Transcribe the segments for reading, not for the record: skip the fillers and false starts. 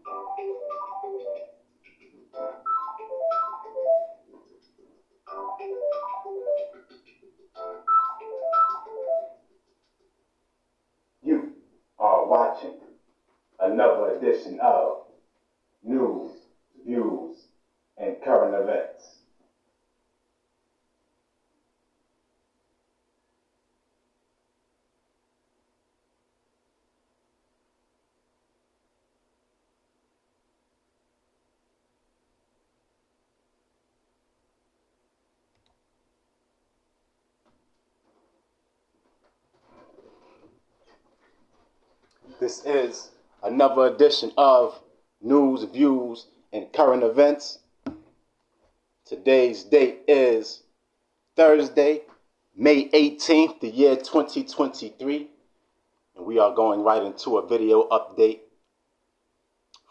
You are watching another edition of News, Views, and Current Events. This is another edition of News, Views, and Current Events. Today's date is Thursday, May 18th, the year 2023. And we are going right into a video update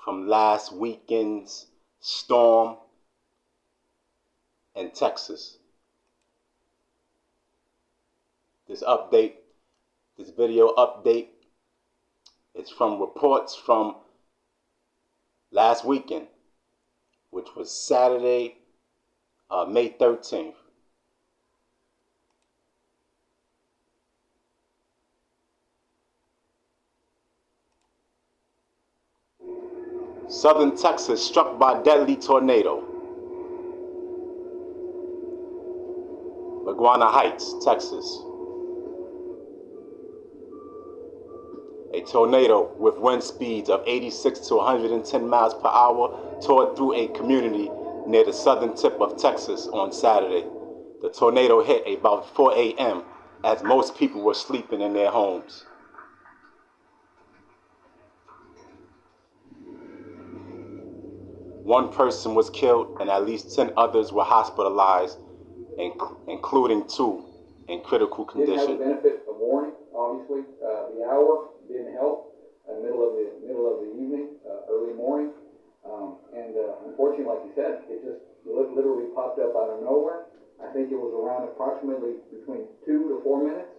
from last weekend's storm in Texas. This video update, is from reports from last weekend, which was Saturday, May 13th. Southern Texas struck by deadly tornado. Laguna Heights, Texas. A tornado with wind speeds of 86 to 110 miles per hour tore through a community near the southern tip of Texas on Saturday. The tornado hit about 4 a.m. as most people were sleeping in their homes. One person was killed and at least 10 others were hospitalized, including 2 in critical condition. Didn't have the benefit of warning, obviously. The hour didn't help. Middle of the evening, early morning, and unfortunately, like you said, it just literally popped up out of nowhere. I think it was around approximately between 2 to 4 minutes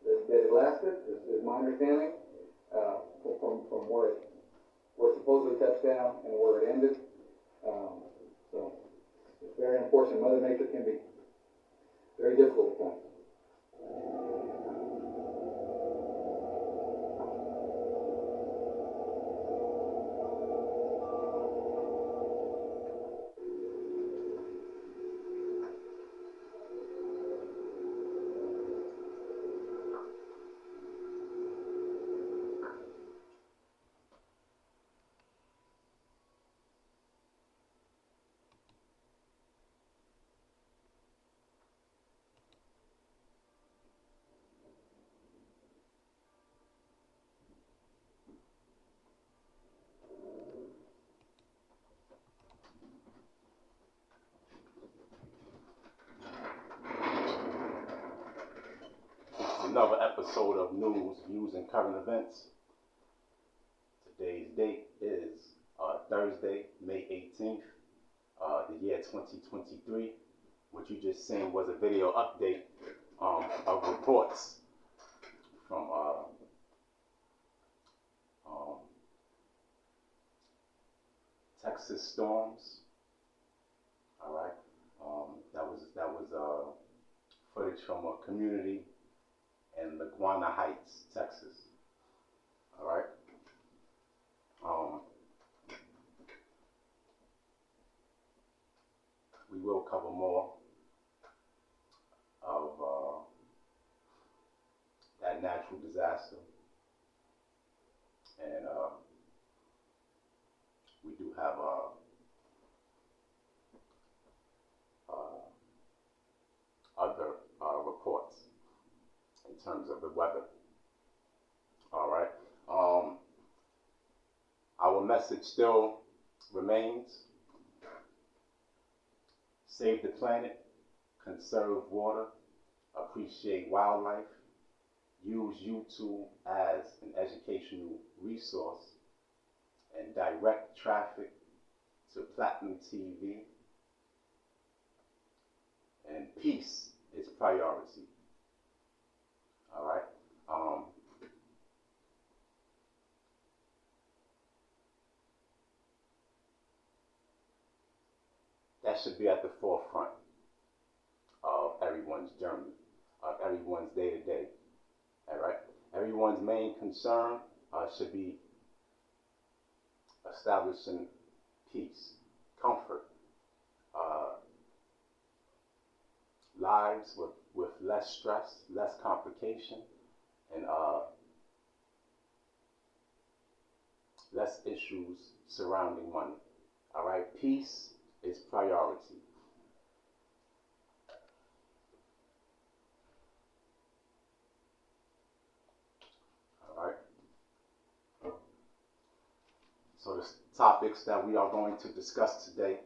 that it lasted, is my understanding, from where it supposedly touched down and where it ended. So it's very unfortunate. Mother Nature can be very difficult at times. Another episode of News, Views, and Current Events. Today's date is Thursday, May 18th, the year 2023. What you just seen was a video update of reports from Texas storms. All right, that was footage from a community in Laguna Heights, Texas. All right. We will cover more of that natural disaster, and we do have other reports in terms of the weather. All right. Our message still remains: save the planet, conserve water, appreciate wildlife, use YouTube as an educational resource, and direct traffic to Platinum TV. And peace is priority. All right. that should be at the forefront of everyone's journey, of everyone's day to day. All right. Everyone's main concern should be establishing peace, comfort, uh, lives with less stress, less complication, and less issues surrounding money. All right. Peace is priority. All right. So the topics that we are going to discuss today,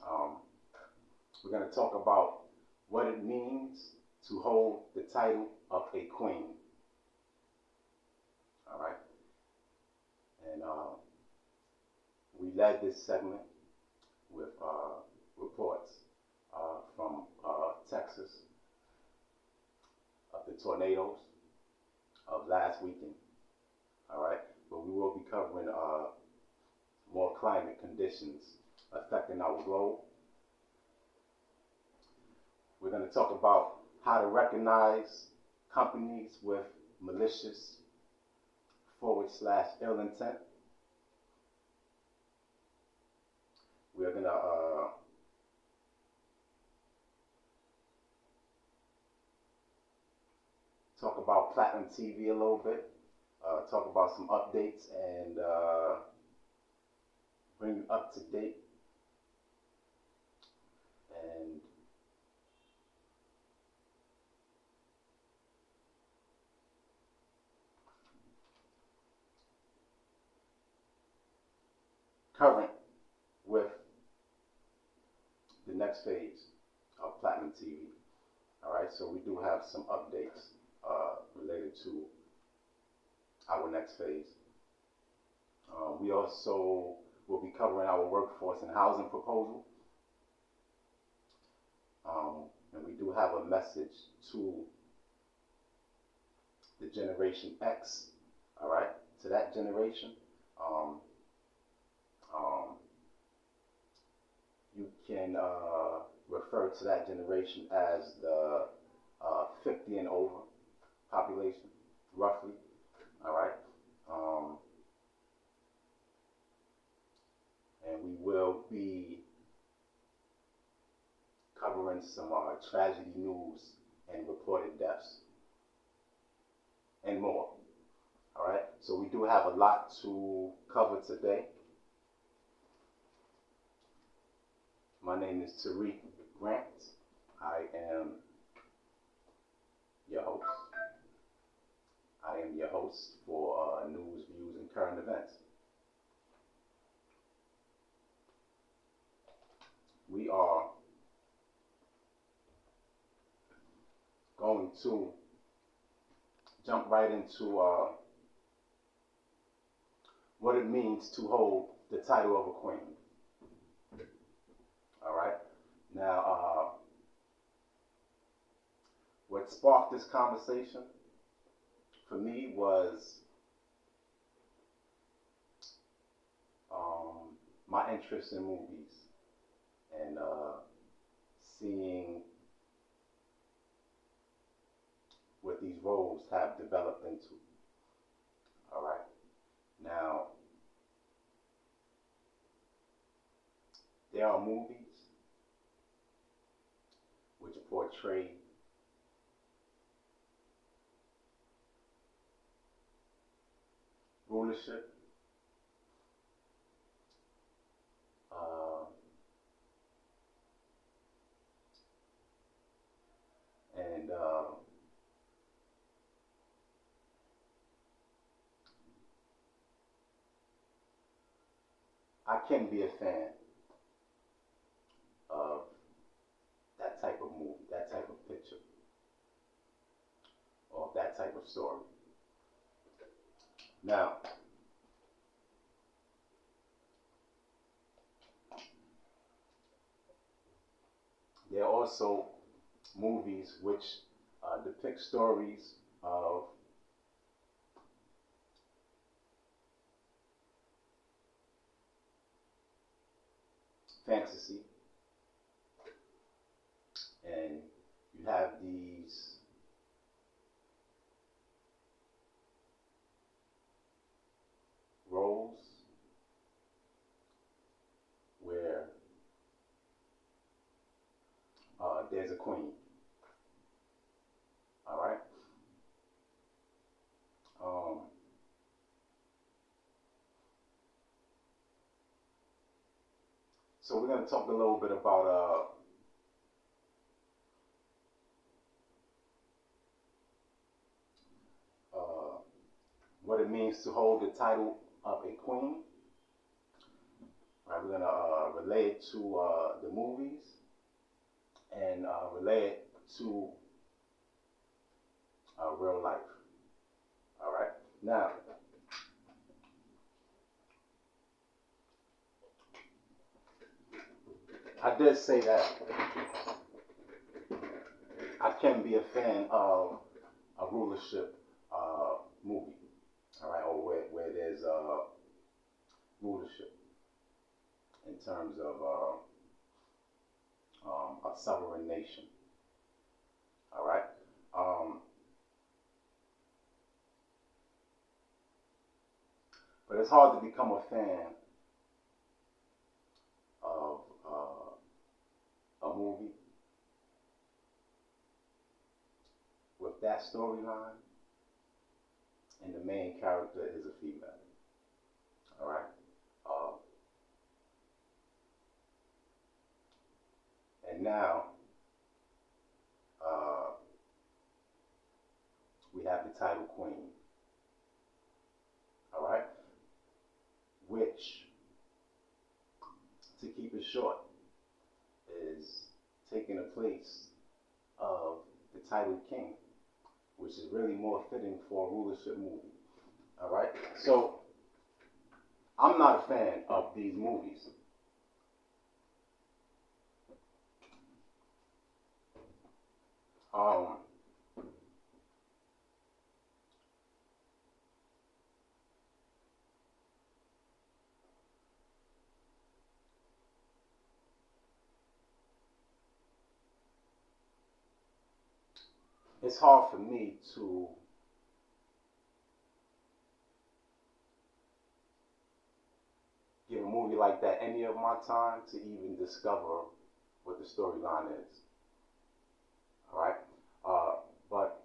um, we're going to talk about what it means to hold the title of a queen. All right. And we led this segment with reports from Texas of the tornadoes of last weekend. All right. But we will be covering more climate conditions affecting our globe. We're going to talk about how to recognize companies with malicious / ill intent. We're going to talk about Platinum TV a little bit, talk about some updates, and bring you up to date. And current with the next phase of Platinum TV. All right, so we do have some updates related to our next phase. We also will be covering our workforce and housing proposal. And we do have a message to the Generation X, all right, to that generation. You can refer to that generation as the 50 and over population, roughly, all right. And we will be covering some tragedy news and reported deaths and more. All right, so we do have a lot to cover today. My name is Tariq Grant. I am your host. I am your host for news, views, and current events. We are going to jump right into what it means to hold the title of a queen. All right. Now, what sparked this conversation for me was my interest in movies and seeing what these roles have developed into. All right. Now, there are movies which portray rulership, and I can be a fan of that type of movie, that type of picture, or that type of story. Now, there are also movies which depict stories of fantasy, and you have these roles where there's a queen. All right. Um, so we're going to talk a little bit about what it means to hold the title of a queen. All right, we're going to relate it to the movies and relate it to real life. All right. Now, I did say that I can be a fan of a rulership movie. All right, or where there's rulership in terms of a sovereign nation. All right. But it's hard to become a fan of a movie with that storyline and the main character is a female. All right. And now we have the title queen. All right. Which, to keep it short, is taking the place of the title king, which is really more fitting for a rulership movie. All right. So I'm not a fan of these movies. It's hard for me to give a movie like that any of my time to even discover what the storyline is. All right. But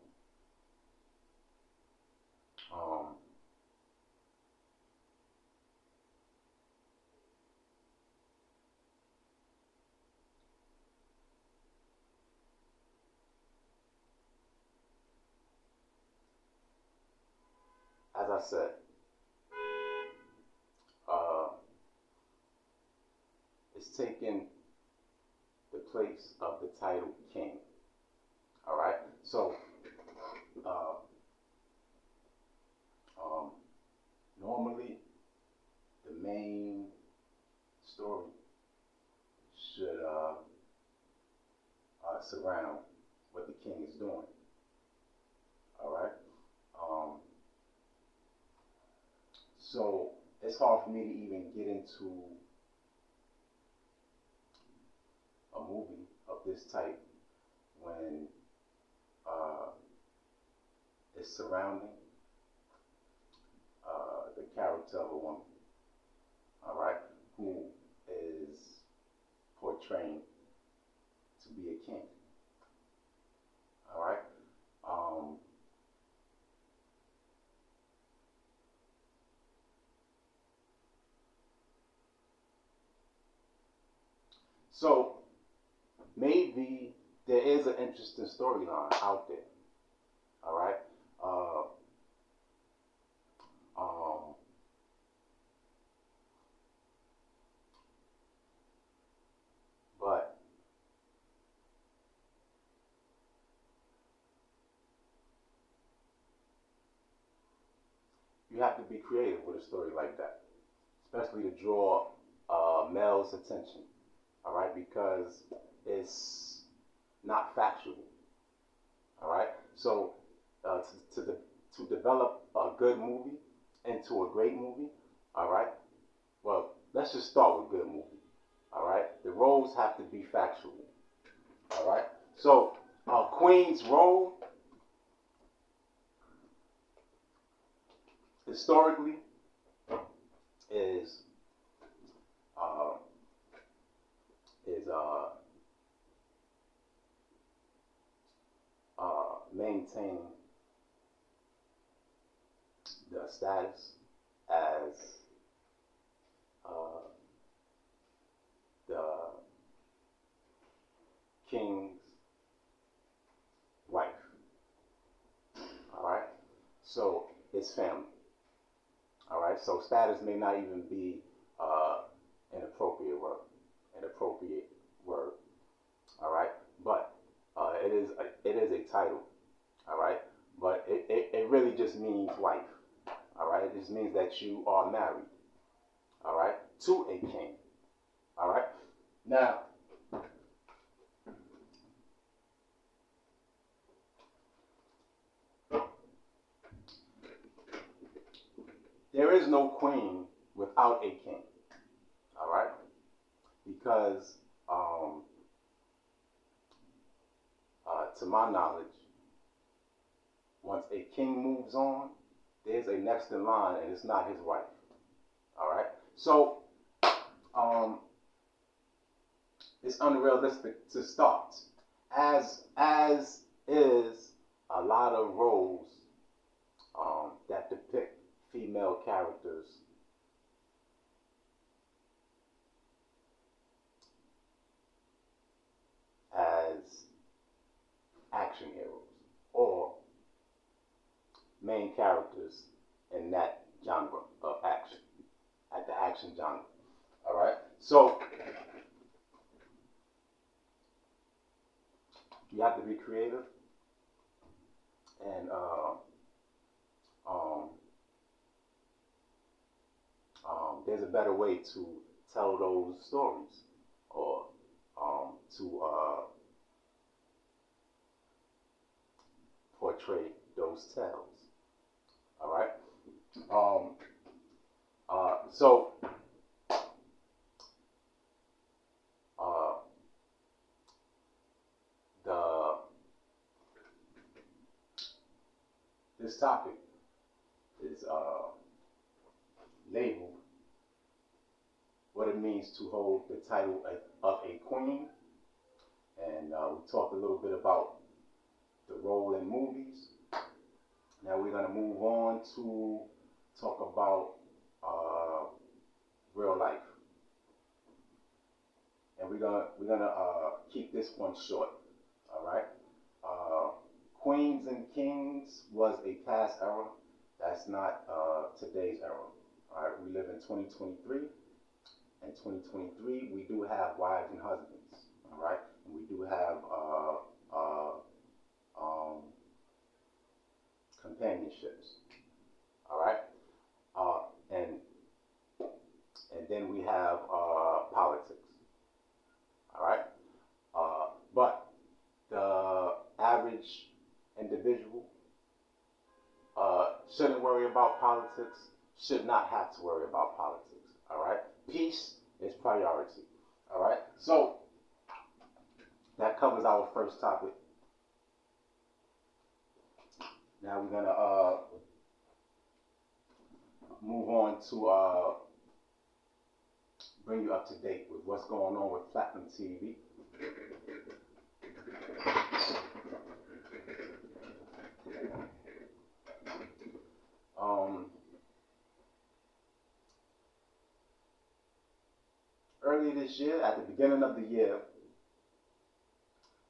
as I said, uh, it's taking the place of the title king. All right. So uh, normally the main story should surround what the king is doing. All right. So it's hard for me to even get into a movie of this type when it's surrounding the character of a woman, all right, who is portraying to be a king, all right. So maybe there is an interesting storyline out there, all right. Um, but you have to be creative with a story like that, especially to draw male's attention, all right, because it's not factual, all right. So uh, to, to, to develop a good movie into a great movie, all right, well, let's just start with good movie, All right, the roles have to be factual. All right, so Queen's role historically is uh, is maintaining the status as uh, the king's wife. All right, so it's family. All right, so status may not even be an appropriate word, All right, but it is a title. All right, but it really just means wife. All right, it just means that you are married. All right, to a king. All right, now there is no queen without a king. All right, because to my knowledge, once a king moves on, there's a next in line, and it's not his wife. All right, so um, it's unrealistic to start, as is a lot of roles that depict female characters as action heroes or main characters in that genre of action, at the action genre. All right, so you have to be creative and um, there's a better way to tell those stories or to portray those tales. All right. Um, so uh, the this topic is labeled what it means to hold the title of a queen, and we talked a little bit about the role in movies. Now we're gonna move on to talk about real life, and we're gonna keep this one short. All right. Queens and kings was a past era. That's not today's era. All right. We live in 2023. In 2023, we do have wives and husbands. All right. And we do have companionships. All right. And then we have politics. All right. But the average individual shouldn't worry about politics, should not have to worry about politics. All right. Peace is priority. All right. So that covers our first topic. Now we're gonna move on to bring you up to date with what's going on with Platinum TV. Earlier this year, at the beginning of the year,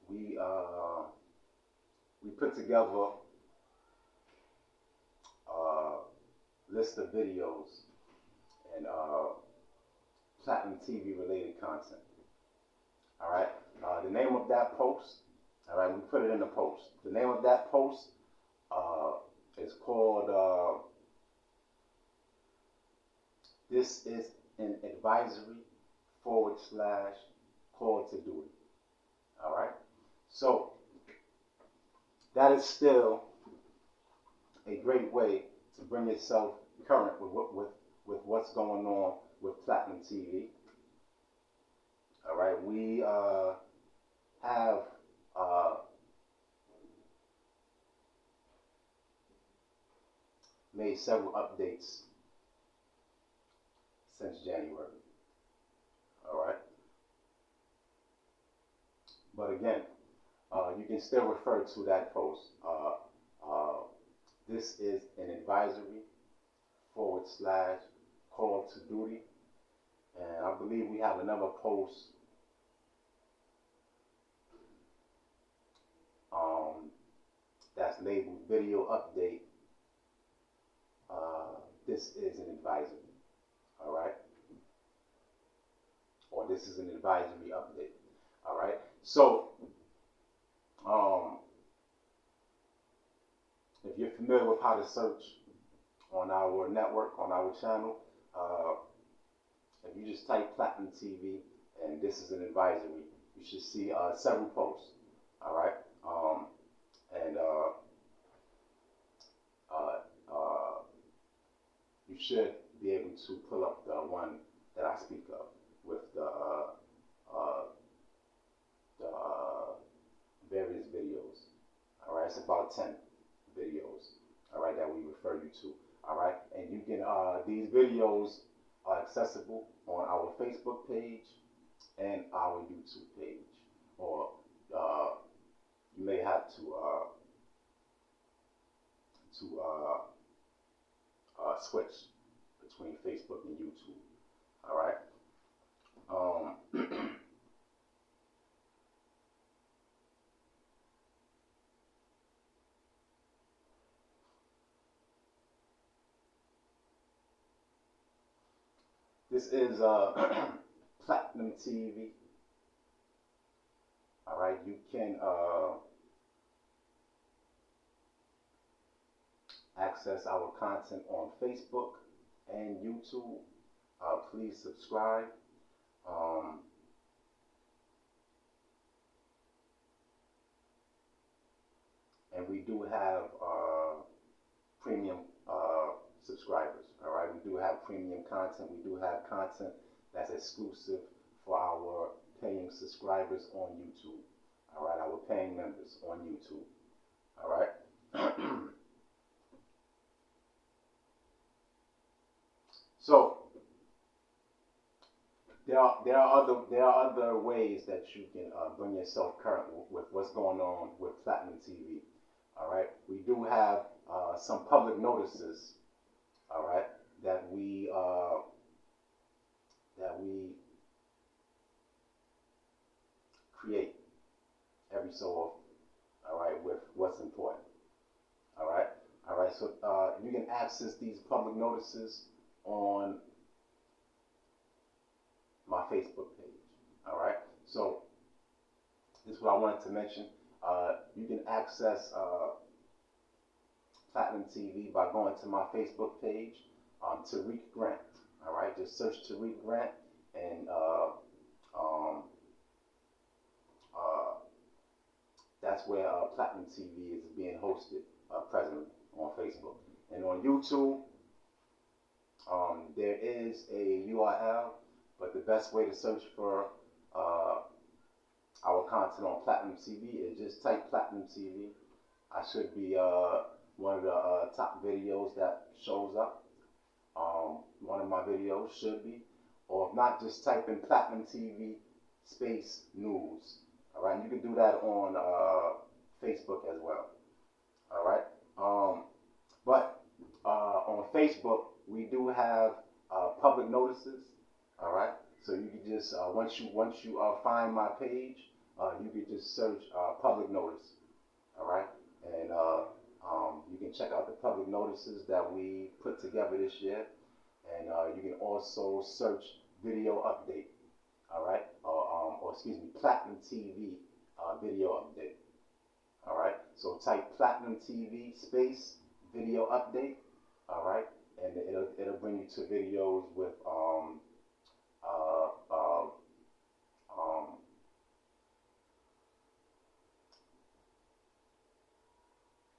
we put together a list of videos and Platinum TV related content. All right. The name of that post. All right. We put it in the post. The name of that post is called "This is an advisory / call to duty." All right. So that is still a great way to bring yourself current with what's going on with Platinum TV. All right, we have uh, made several updates since January. All right, but again, you can still refer to that post. This is an advisory / call to duty, and I believe we have another post um, that's labeled video update. This is an advisory, all right, or this is an advisory update, all right. So, if you're familiar with how to search on our network, on our channel, uh, if you just type Platinum TV and this is an advisory, you should see several posts, all right, and uh, uh, you should be able to pull up the one that I speak of with the various videos. All right, it's about 10 videos. All right, that we refer you to. All right, and you can these videos are accessible on our Facebook page and our YouTube page, or you may have to switch between Facebook and YouTube. All right. This is Platinum TV. All right, you can access our content on Facebook and YouTube. Please subscribe. Um, and we do have premium subscribers. All right, we do have premium content. We do have content that's exclusive for our paying subscribers on YouTube. All right, our paying members on YouTube. All right. So there are other ways that you can bring yourself current with what's going on with Platinum TV. All right, we do have some public notices. All right, that we create every so often. All right, with what's important. All right, all right. So you can access these public notices on my Facebook page. All right. So this is what I wanted to mention. You can access Platinum TV by going to my Facebook page, Tariq Grant. All right. Just search Tariq Grant, and that's where Platinum TV is being hosted presently on Facebook. And on YouTube, there is a URL, but the best way to search for our content on Platinum TV is just type Platinum TV. I should be one of the top videos that shows up. One of my videos should be, or if not, just type in Platinum TV space news. All right, you can do that on Facebook as well. All right, but on Facebook we do have public notices. All right, so you can just once you find my page, you can just search public notice. All right, and you can check out the public notices that we put together this year, and you can also search video update. All right, or excuse me, Platinum TV video update. All right, so type Platinum TV space video update. All right, and it'll bring you to videos with uh, uh, um,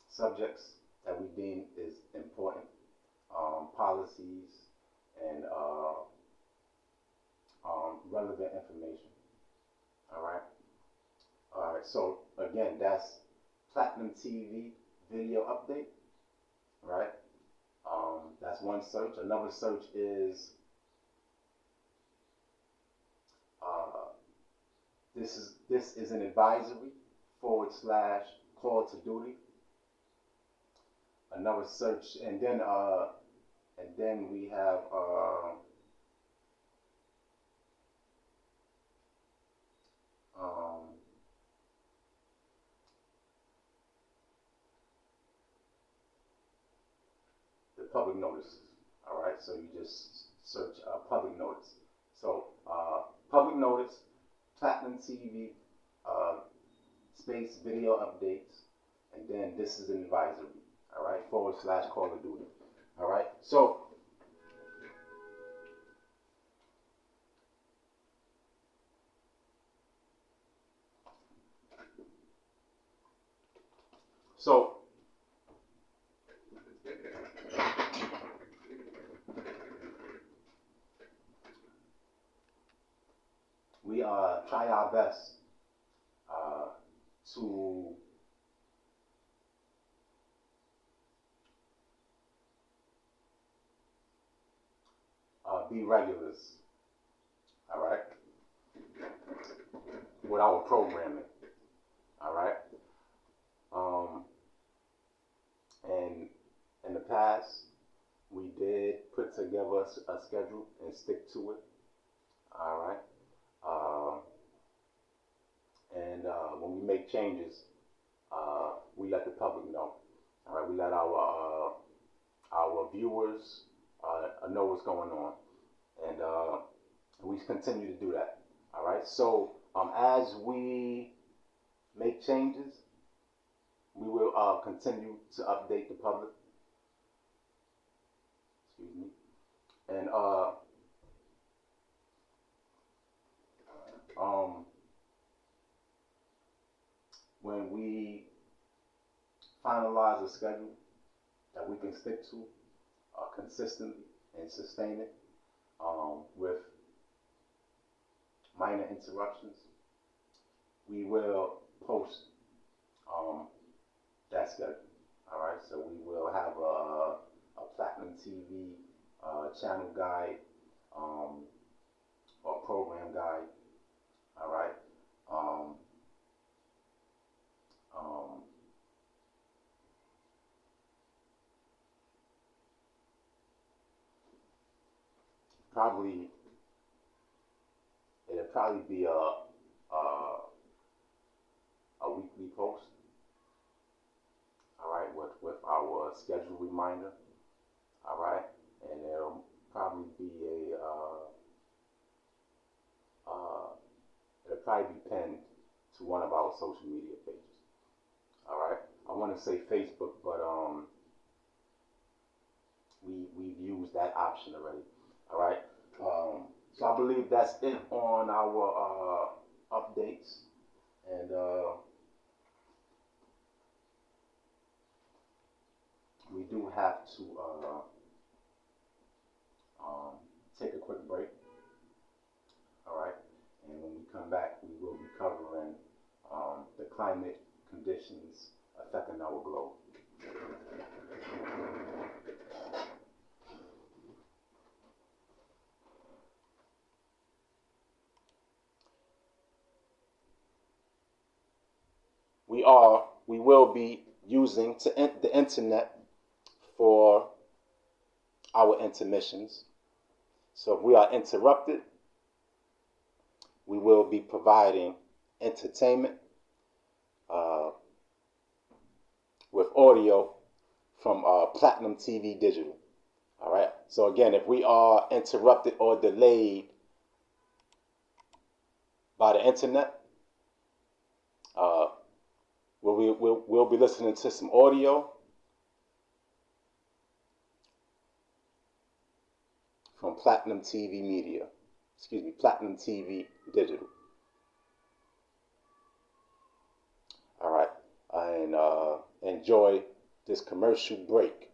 subjects that we deem is important, policies, and relevant information. All right. So again, that's Platinum TV video update. Right. That's one search. Another search is uh, this is an advisory / call to duty. Another search, and then we have um, the public notices. All right, so you just search public notice. So public notice, Platinum TV, uh, space video updates, and then this is an advisory. All right, / call of duty. All right, so we try our best uh, to be regulars, all right, with our programming, all right. And in the past, we did put together a schedule and stick to it, all right. When we make changes, we let the public know, all right. We let our viewers know what's going on, and we continue to do that. All right. So as we make changes, we will continue to update the public. Excuse me. And when we finalize a schedule that we can stick to consistently and sustain it with minor interruptions, we will post that schedule. All right, so we will have a Platinum TV channel guide or program guide. All right. Um, um, probably it'll probably be a weekly post. All right, with our schedule reminder. All right, and it'll probably be it'll probably be pinned to one of our social media pages. All right, I want to say Facebook, but we've used that option already. All right, so I believe that's it on our updates, and we do have to take a quick break. All right, and when we come back, we will be covering the climate conditions affecting our globe. We will be using the internet for our intermissions. So if we are interrupted, we will be providing entertainment with audio from Platinum TV Digital. All right. So again, if we are interrupted or delayed by the internet, we'll be listening to some audio from Platinum TV Media. Excuse me, Platinum TV Digital. All right, and enjoy this commercial break.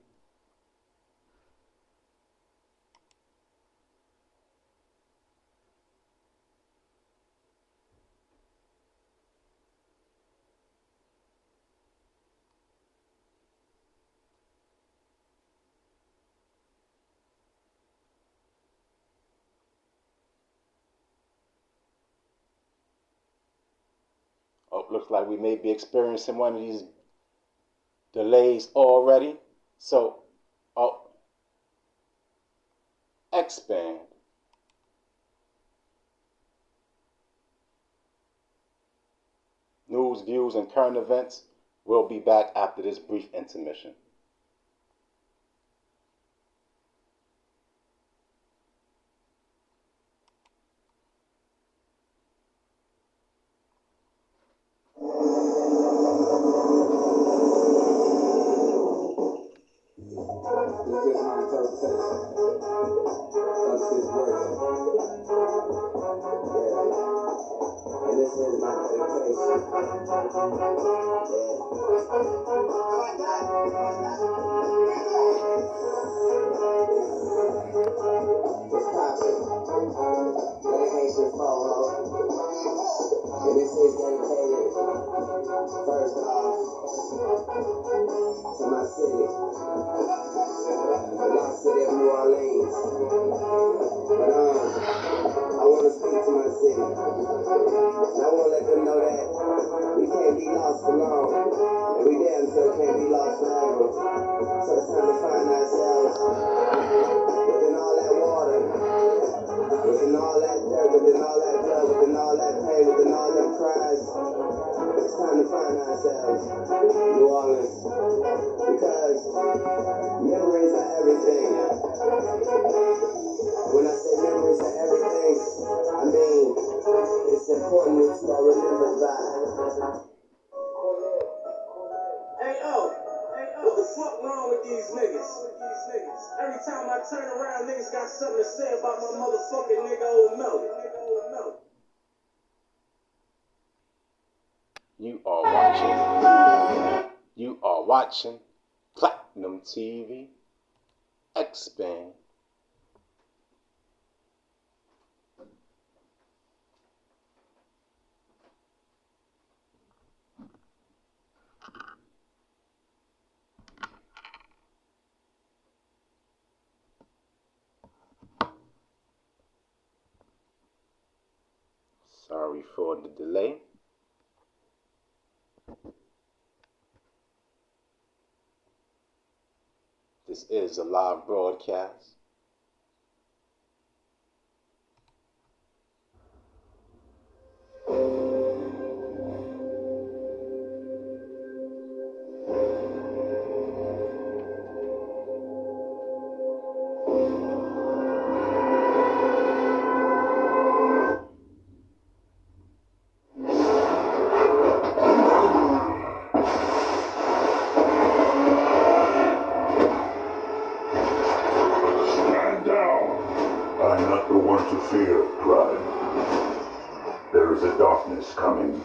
looks like we may be experiencing one of these delays already. So, expand. News, views, and current events. We'll be back after this brief intermission. You are watching Platinum TV. Expand. Sorry for the delay. This is a live broadcast. Coming.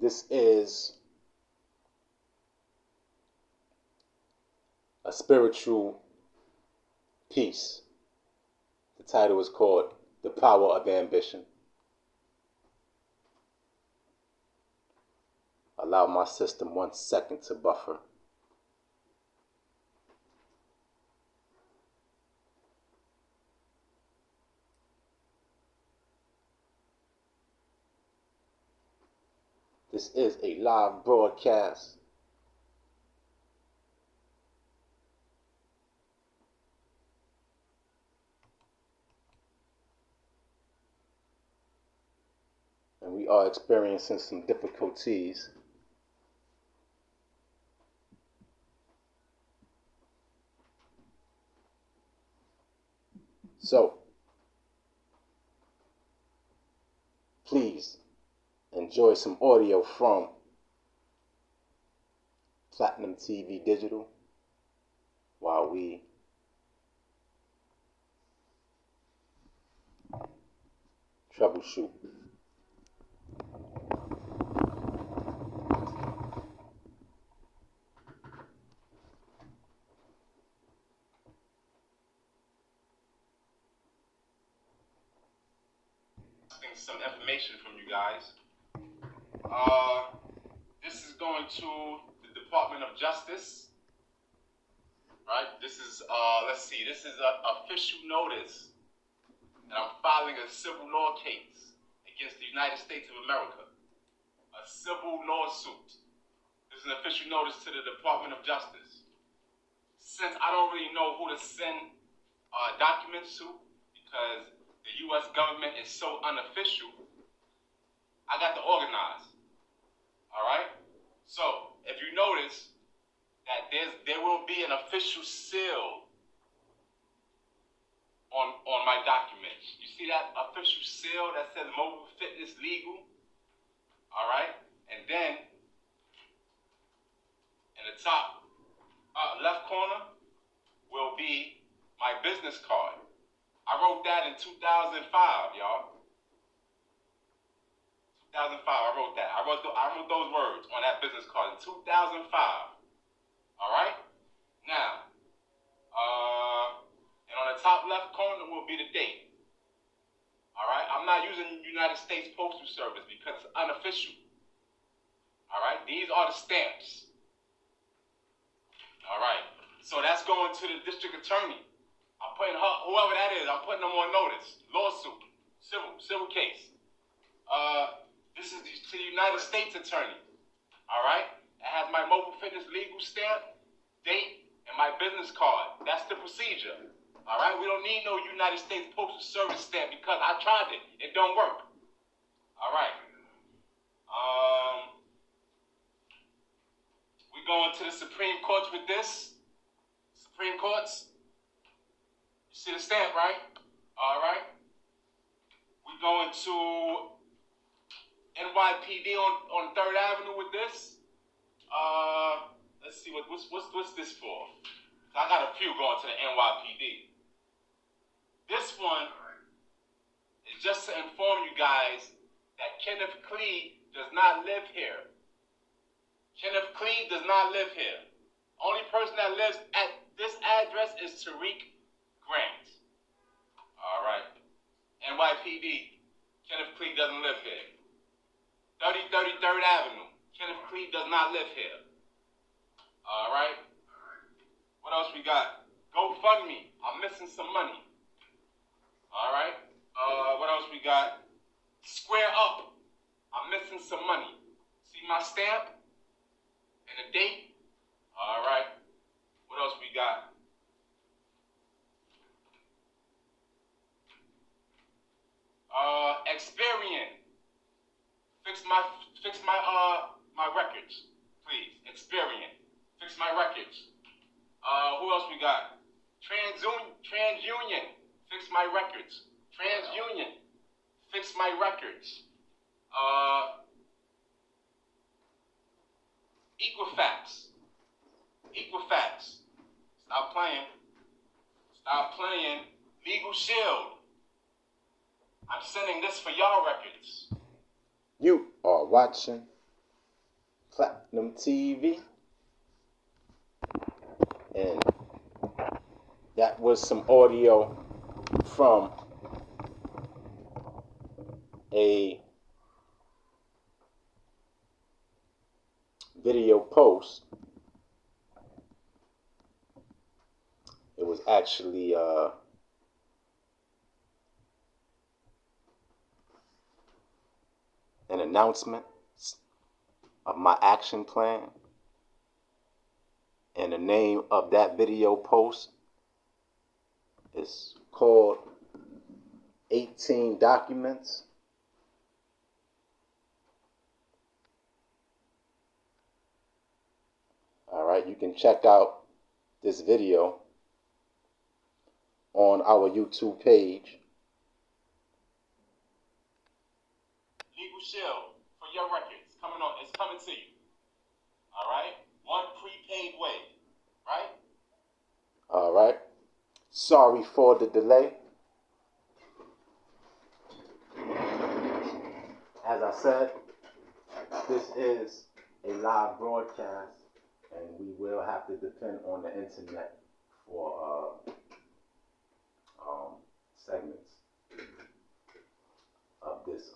This is a spiritual piece. The title is called The Power of Ambition. Allow my system 1 second to buffer. This is a live broadcast. And we are experiencing some difficulties. So, please enjoy some audio from Platinum TV Digital while we troubleshoot. Some information from you guys. This is going to the Department of Justice, right? This is, let's see, this is an official notice that I'm filing a civil law case against the United States of America. A civil lawsuit. This is an official notice to the Department of Justice. Since I don't really know who to send documents to, because the U.S. government is so unofficial, I got to organize. All right? So, if you notice that there will be an official seal on my documents. You see that official seal that says Mobile Fitness Legal? All right? And then, in the top left corner will be my business card. I wrote that in 2005, y'all. 2005, I wrote that. I wrote those words on that business card in 2005. All right? Now, and on the top left corner will be the date. All right? I'm not using United States Postal Service because it's unofficial. All right? These are the stamps. All right? So that's going to the district attorney. I'm putting her, whoever that is, I'm putting them on notice. Lawsuit. Civil case. This is to the United States attorney. All right? It has my Mobile Fitness Legal stamp, date, and my business card. That's the procedure. All right? We don't need no United States Postal Service stamp because I tried it. It don't work. All right. We going to the Supreme Courts with this. Supreme Courts. You see the stamp, right? All right. We going to NYPD on 3rd Avenue with this. Let's see what's this for? I got a few going to the NYPD. This one is just to inform you guys that Kenneth Clee does not live here. Kenneth Clee does not live here. Only person that lives at this address is Tariq Grant. All right. NYPD. Kenneth Clee doesn't live here. 3033rd Avenue. Kenneth Clee does not live here. All right. What else we got? GoFundMe. I'm missing some money. All right. What else we got? Square Up. I'm missing some money. See my stamp and the date? All right. What else we got? Experian. Fix my records, please. Experian. Fix my records. Who else we got? TransUnion. Fix my records. TransUnion. Fix my records. Equifax. Stop playing. Legal Shield. I'm sending this for y'all records. You are watching Platinum TV, and that was some audio from a video post. It was actually an announcement of my action plan, and the name of that video post is called 18 Documents. All right, you can check out this video on our YouTube page. Legal Shield for your records coming on. It's coming to you. All right, one prepaid way. Right. All right. Sorry for the delay. As I said, this is a live broadcast, and we will have to depend on the internet for segments of this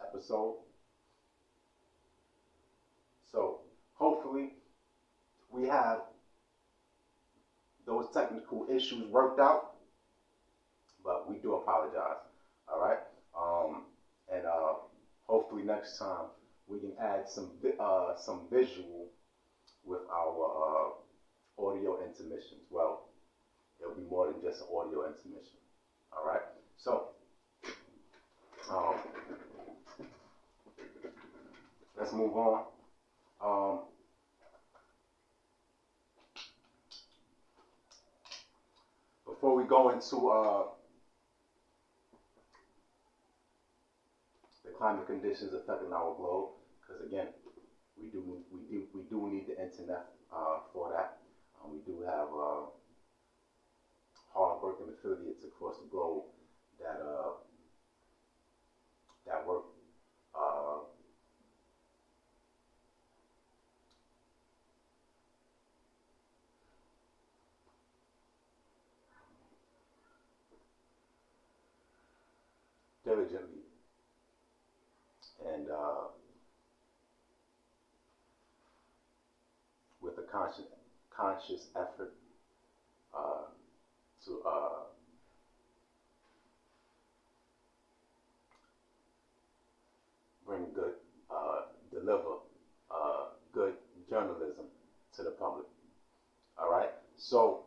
episode. So hopefully we have those technical issues worked out, but we do apologize. All right, and hopefully next time we can add some visual with our audio intermissions. Well, it'll be more than just an audio intermission. All right, so let's move on. Before we go into the climate conditions affecting our globe, because again, we do need the internet for that. We do have hard-working affiliates across the globe that work diligently and with a conscious effort to deliver good journalism to the public. All right, so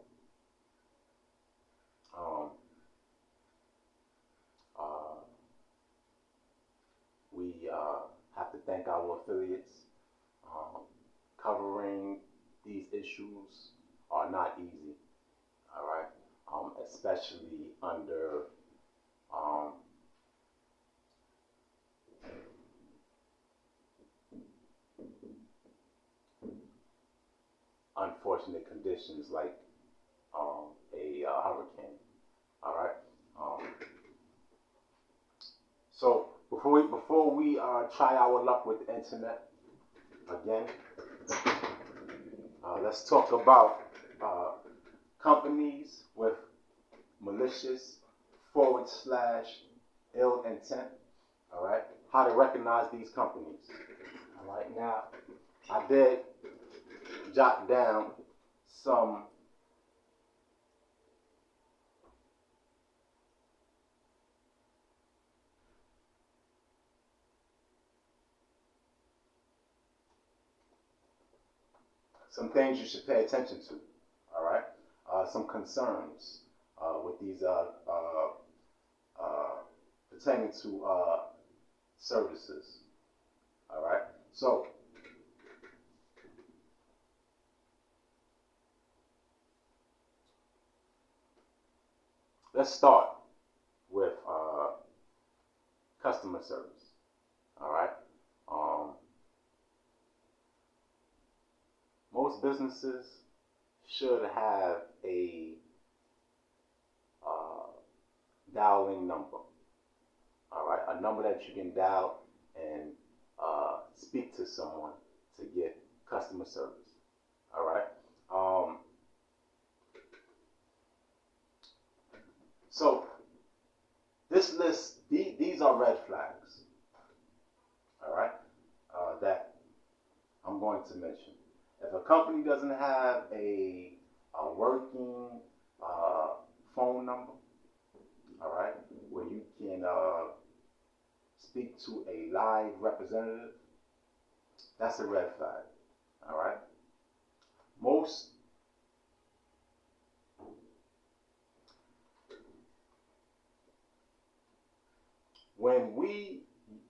we have to thank our affiliates. Covering these issues are not easy. All right, especially under unfortunate conditions like a hurricane. All right. So before we try our luck with the internet again, let's talk about companies with malicious / ill intent. All right. How to recognize these companies. All right. Now, I did jot down some things you should pay attention to. All right. Some concerns with these pertaining to services. All right. So let's start with customer service. All right. Most businesses should have a dialing number. All right, a number that you can dial and speak to someone to get customer service. All right. So this list, these are red flags. All right. That I'm going to mention. If a company doesn't have a working phone number, all right, where you can speak to a live representative, that's a red flag. All right. Most when we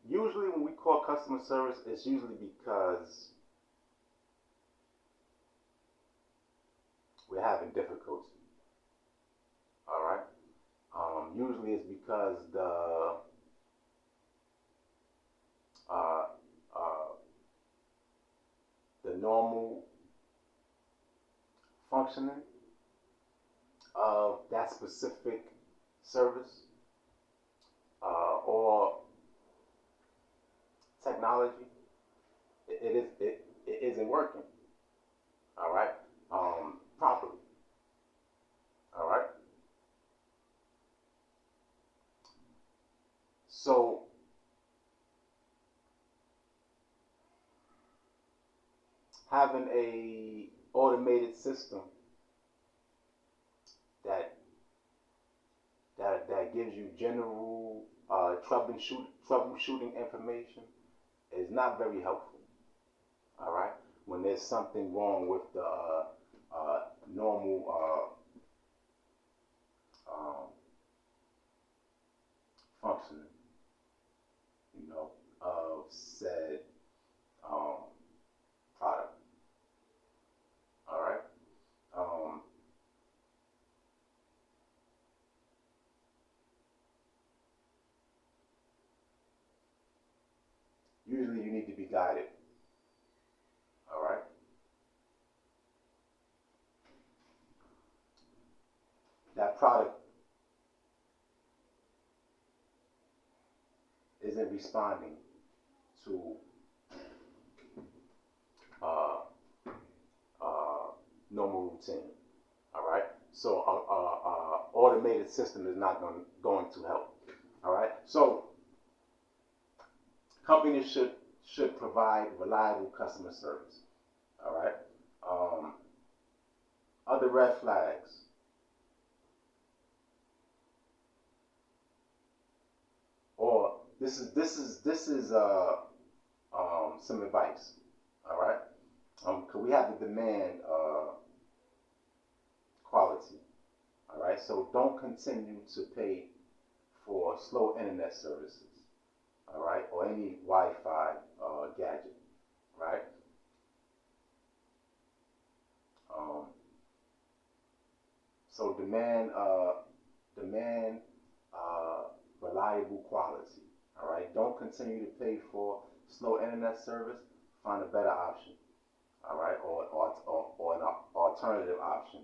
usually when we call customer service, it's usually because we're having difficulty. All right. Usually it's because uh, uh, the normal functioning of that specific service or technology, it isn't working. All right, properly. All right. So having a automated system that that gives you general troubleshooting information is not very helpful. All right, when there's something wrong with the normal functioning, of said um, product. All right. Um, Usually, you need to be guided. All right. That product isn't responding to uh, normal routine. All right. So, automated system is not going to help. All right. So, companies should provide reliable customer service. All right. Um, Other red flags. Or this is some advice. All right. Cause we have to demand quality. All right. So don't continue to pay for slow internet services. All right. Or any Wi-Fi gadget. Right. Um, so demand reliable quality. All right. Don't continue to pay for slow internet service. Find a better option. All right. Or an alternative option.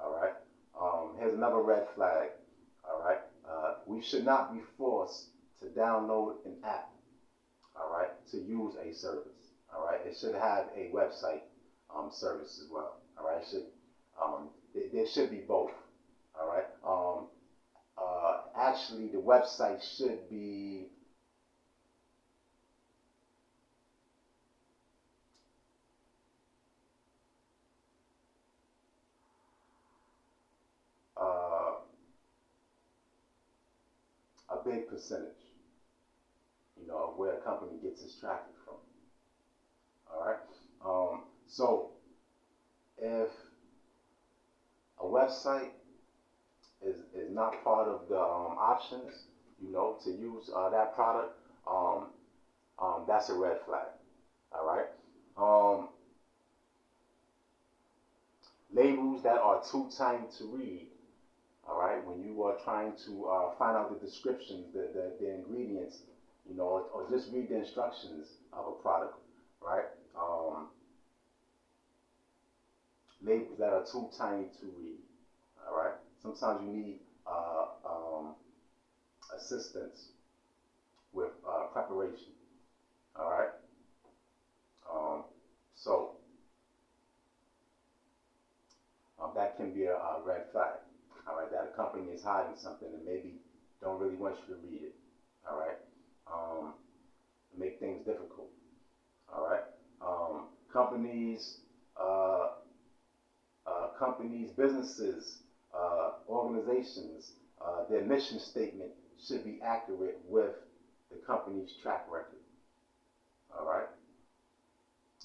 All right. Here's another red flag. All right. We should not be forced to download an app. All right. To use a service. All right. It should have a website service as well. All right. There should be both. All right. Actually, the website should be a big percentage, of where a company gets its traffic from. All right. So if a website is not part of the options, to use that product, that's a red flag. All right. Labels that are too tiny to read. All right. When you are trying to find out the descriptions, the ingredients, or just read the instructions of a product, right? Labels that are too tiny to read. All right. Sometimes you need assistance preparation. All right. So that can be a red flag. All right, that a company is hiding something and maybe don't really want you to read it. All right, make things difficult. All right, companies, businesses, organizations, their mission statement should be accurate with the company's track record. All right,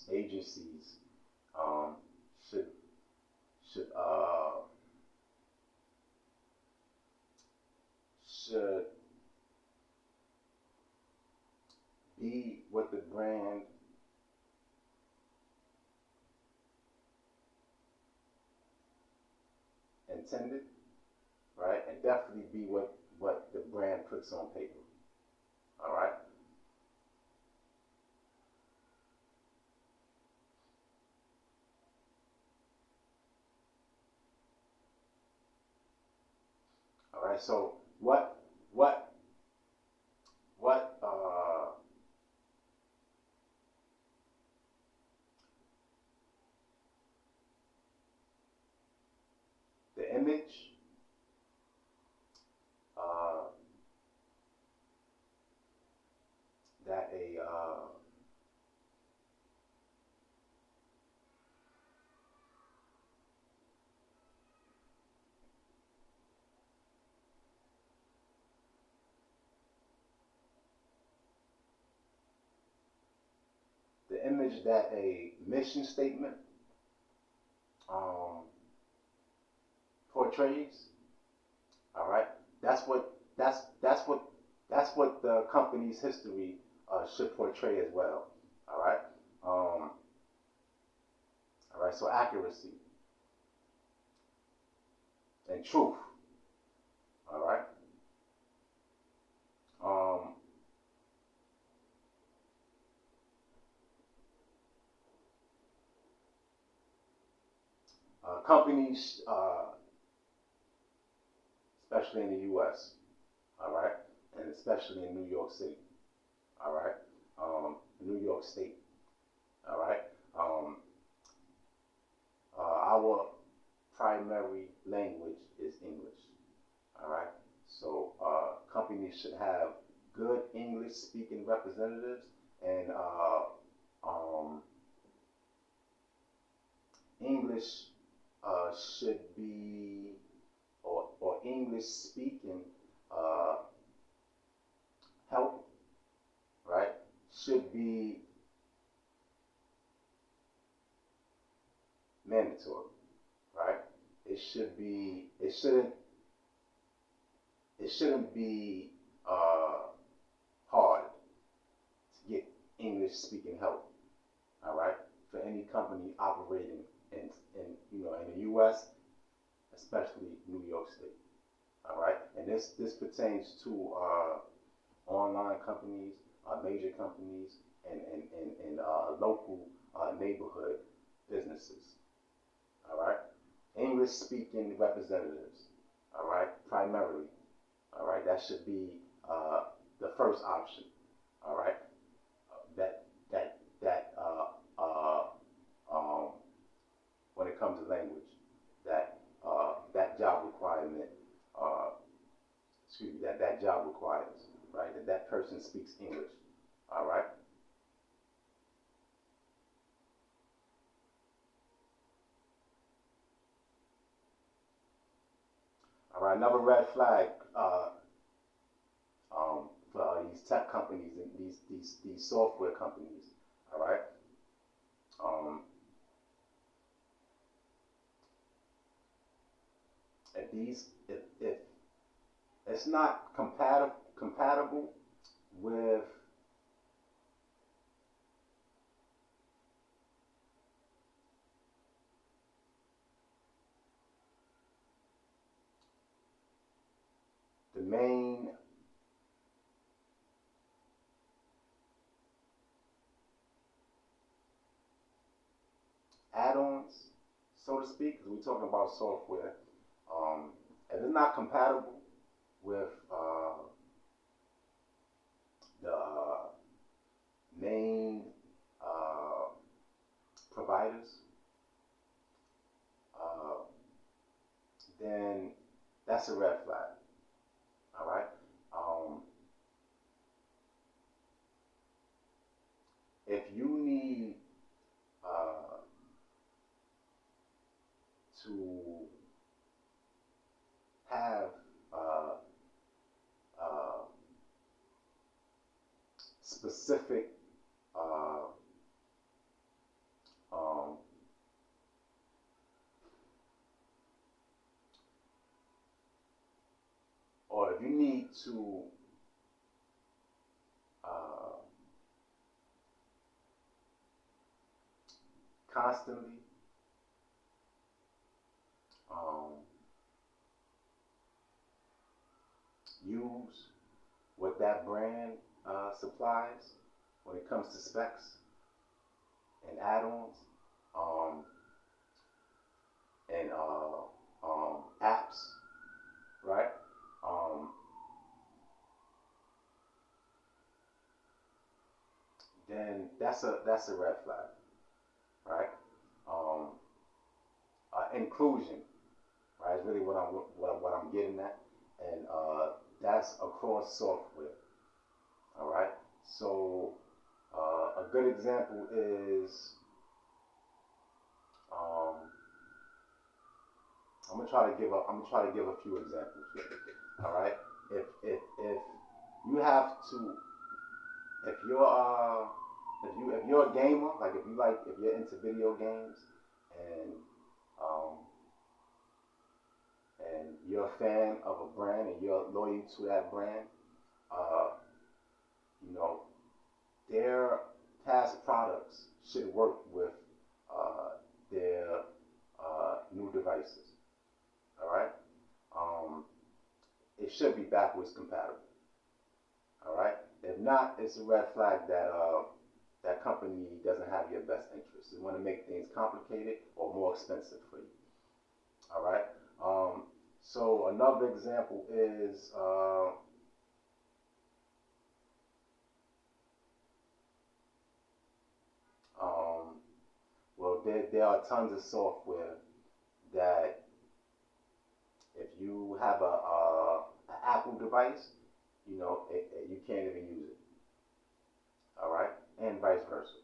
agencies um, should should should be what the brand intended, right? And definitely be what the brand puts on paper. All right. All right. So what the image uh, that a the image that a mission statement um, portrays. All right. That's what the company's history should portray as well. All right. All right. So accuracy and truth. All right. Um, companies, especially in the U.S. All right, and especially in New York City. All right. New York State. All right. Um, our primary language is English. All right. So companies should have good English speaking representatives and um, English should be or English speaking uh, help, right? Should be mandatory, right? It should be. It shouldn't. It shouldn't be hard to get English speaking help. All right, for any company operating in in the U.S., especially New York State. All right, and this pertains to online companies, major companies, and local neighborhood businesses. All right, English speaking representatives. All right, primarily. All right, that should be the first option. All right, that um, when it comes to language, that job requirement, uh, excuse me, that job requires, right? That person speaks English. All right. All right. Another red flag for these tech companies and these software companies. All right. Um, if it's not compatible with the main add-ons, so to speak, because we're talking about software. If it's not compatible with the main providers, then that's a red flag. All right. If you need to have uh, specific um, or if you need to constantly use what that brand supplies when it comes to specs and add-ons um, and apps, right? Um, then that's a red flag, right? Um, inclusion, right? Is really what I'm getting at, and that's across software. All right. So a good example is I'm gonna try to give a few examples here. All right. If you have to if you're if you're a gamer, like if you're into video games and um, and you're a fan of a brand and you're loyal to that brand, uh, you know, their past products should work with their new devices. All right, it should be backwards compatible. All right, if not, it's a red flag that that company doesn't have your best interest. They want to make things complicated or more expensive for you. All right. So another example is um, well, there are tons of software that if you have an Apple device, you know, you can't even use it. All right, and vice versa.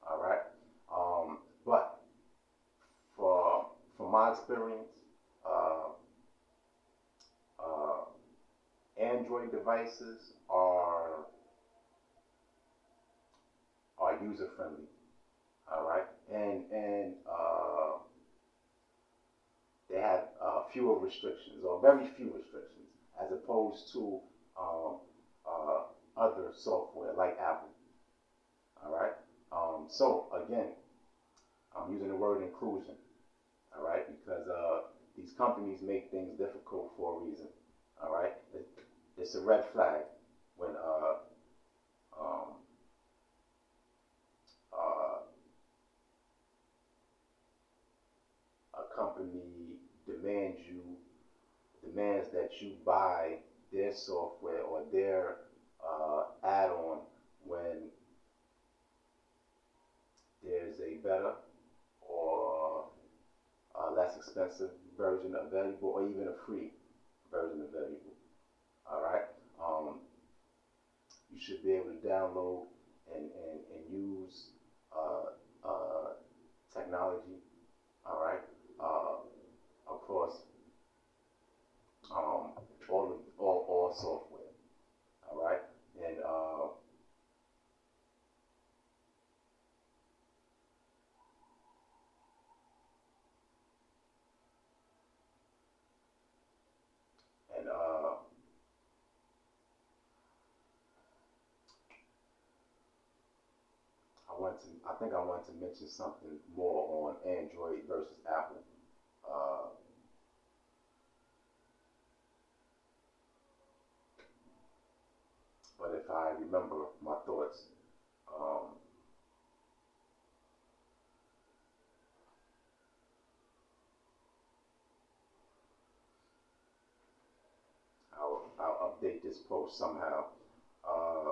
All right. But from my experience, uh, uh, Android devices are user friendly. All right, and they have fewer restrictions or very few restrictions as opposed to um, other software like Apple. All right. So again, I'm using the word inclusion. All right, because these companies make things difficult for a reason. All right, it's a red flag when um, uh, a company demands that you buy their software or their add-on when there's a better or less expensive version available, or even a free version available. All right. You should be able to download and use technology. All right. Across all software. All right. And I think I want to mention something more on Android versus Apple. Uh, but if I remember my thoughts, um, I'll update this post somehow. Uh,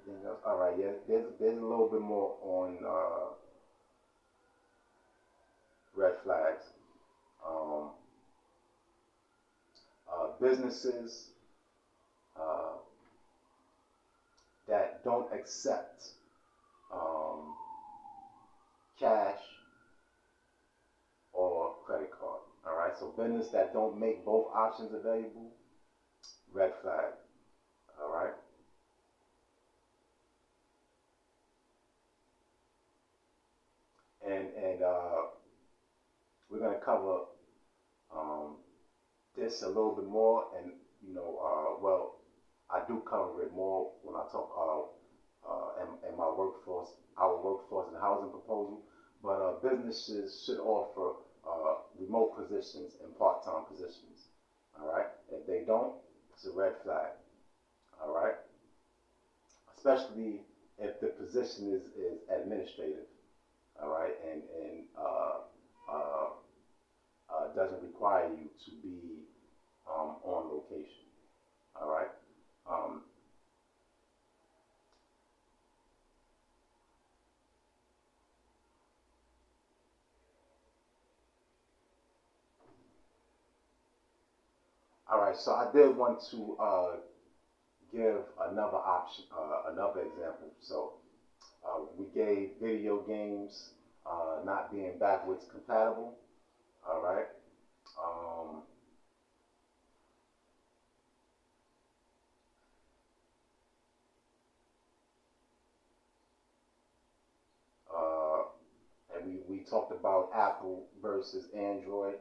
Anything else? All right, yeah. There's a little bit more on red flags. Um, Businesses uh, that don't accept um, cash or credit card. All right, so business that don't make both options available, red flag. All right. And we're gonna cover um, this a little bit more, and well, I do cover it more when I talk in my workforce, our workforce and housing proposal. But businesses should offer remote positions and part-time positions. All right. If they don't, it's a red flag. All right. Especially if the position is administrative. All right, and doesn't require you to be on location. All right. Um, all right. So I did want to give another option, another example. So we gave video games not being backwards compatible. All right. Um, uh, and we talked about Apple versus Android.